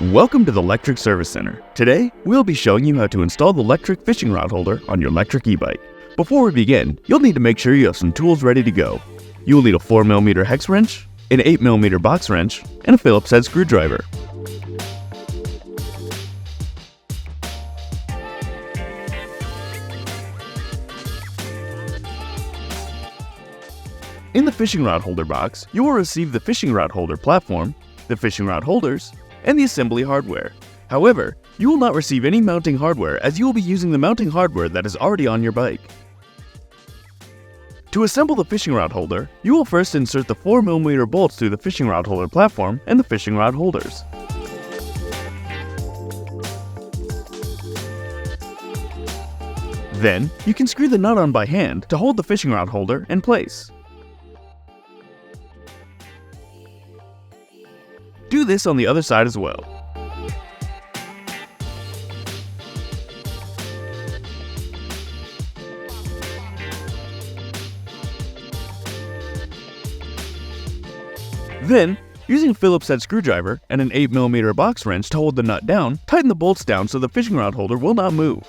Welcome to the Lectric Service Center. Today, we'll be showing you how to install the Lectric fishing rod holder on your Lectric e-bike. Before we begin, you'll need to make sure you have some tools ready to go. You will need a 4mm hex wrench, an 8mm box wrench, and a Phillips head screwdriver. In the fishing rod holder box, you will receive the fishing rod holder platform, the fishing rod holders, and the assembly hardware. However, you will not receive any mounting hardware as you will be using the mounting hardware that is already on your bike. To assemble the fishing rod holder, you will first insert the 4mm bolts through the fishing rod holder platform and the fishing rod holders. Then, you can screw the nut on by hand to hold the fishing rod holder in place. Do this on the other side as well. Then, using a Phillips head screwdriver and an 8mm box wrench to hold the nut down, tighten the bolts down so the fishing rod holder will not move.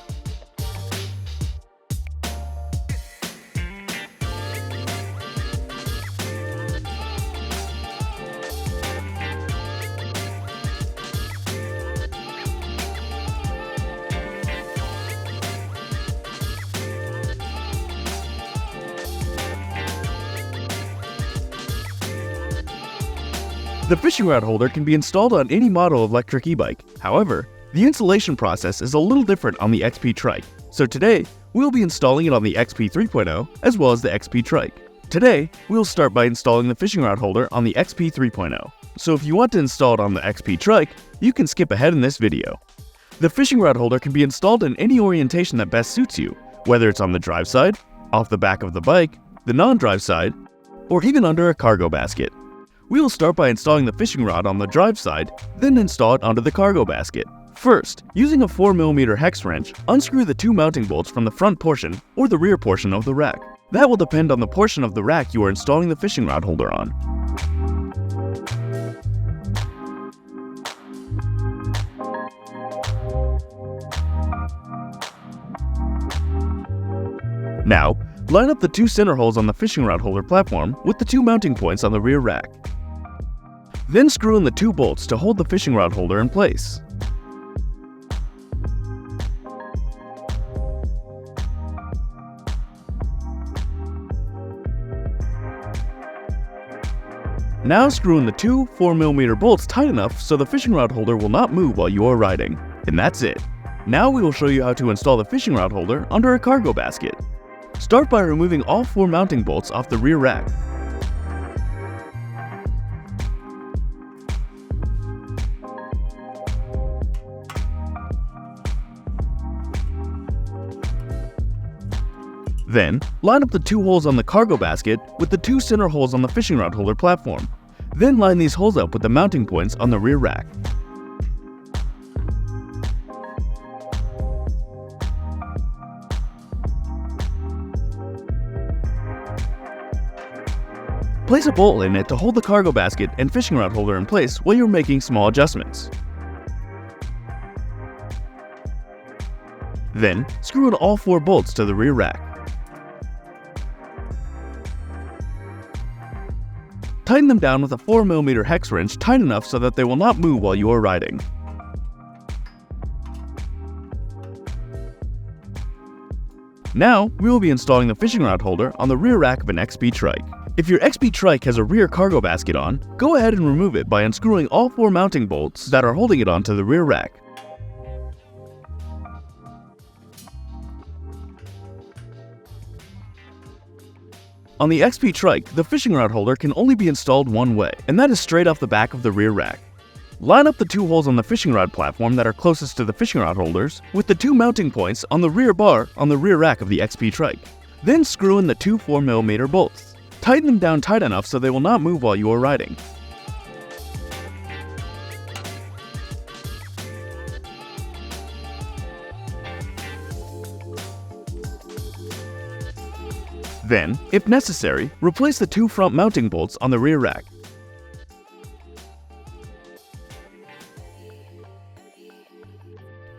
The fishing rod holder can be installed on any model of Lectric e-bike. However, the installation process is a little different on the XP Trike. So today, we'll be installing it on the XP 3.0 as well as the XP Trike. Today, we'll start by installing the fishing rod holder on the XP 3.0. So if you want to install it on the XP Trike, you can skip ahead in this video. The fishing rod holder can be installed in any orientation that best suits you, whether it's on the drive side, off the back of the bike, the non-drive side, or even under a cargo basket. We will start by installing the fishing rod on the drive side, then install it onto the cargo basket. First, using a 4mm hex wrench, unscrew the two mounting bolts from the front portion or the rear portion of the rack. That will depend on the portion of the rack you are installing the fishing rod holder on. Now, line up the two center holes on the fishing rod holder platform with the two mounting points on the rear rack. Then screw in the two bolts to hold the fishing rod holder in place. Now screw in the two 4mm bolts tight enough so the fishing rod holder will not move while you are riding. And that's it. Now we will show you how to install the fishing rod holder under a cargo basket. Start by removing all four mounting bolts off the rear rack. Then, line up the two holes on the cargo basket with the two center holes on the fishing rod holder platform. Then line these holes up with the mounting points on the rear rack. Place a bolt in it to hold the cargo basket and fishing rod holder in place while you're making small adjustments. Then, screw in all four bolts to the rear rack. Tighten them down with a 4mm hex wrench tight enough so that they will not move while you are riding. Now, we will be installing the fishing rod holder on the rear rack of an XP Trike. If your XP Trike has a rear cargo basket on, go ahead and remove it by unscrewing all four mounting bolts that are holding it onto the rear rack. On the XP Trike, the fishing rod holder can only be installed one way, and that is straight off the back of the rear rack. Line up the two holes on the fishing rod platform that are closest to the fishing rod holders with the two mounting points on the rear bar on the rear rack of the XP Trike. Then screw in the two 4mm bolts. Tighten them down tight enough so they will not move while you are riding. Then, if necessary, replace the two front mounting bolts on the rear rack.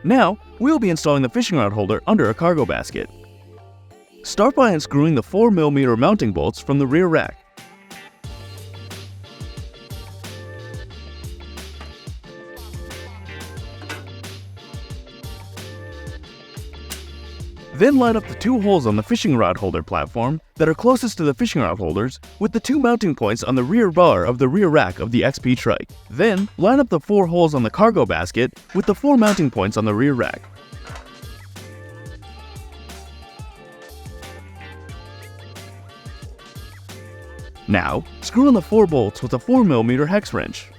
Now, we'll be installing the fishing rod holder under a cargo basket. Start by unscrewing the 4mm mounting bolts from the rear rack. Then line up the two holes on the fishing rod holder platform that are closest to the fishing rod holders with the two mounting points on the rear bar of the rear rack of the XP trike. Then, line up the 4 holes on the cargo basket with the 4 mounting points on the rear rack. Now, screw on the 4 bolts with a 4mm hex wrench.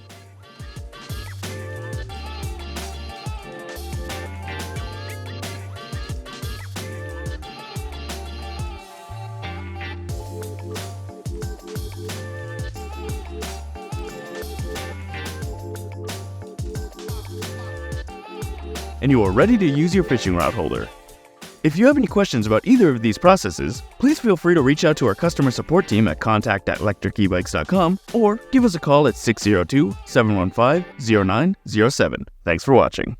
And you are ready to use your fishing rod holder. If you have any questions about either of these processes, please feel free to reach out to our customer support team at contact@lectricebikes.com or give us a call at 602-715-0907. Thanks for watching.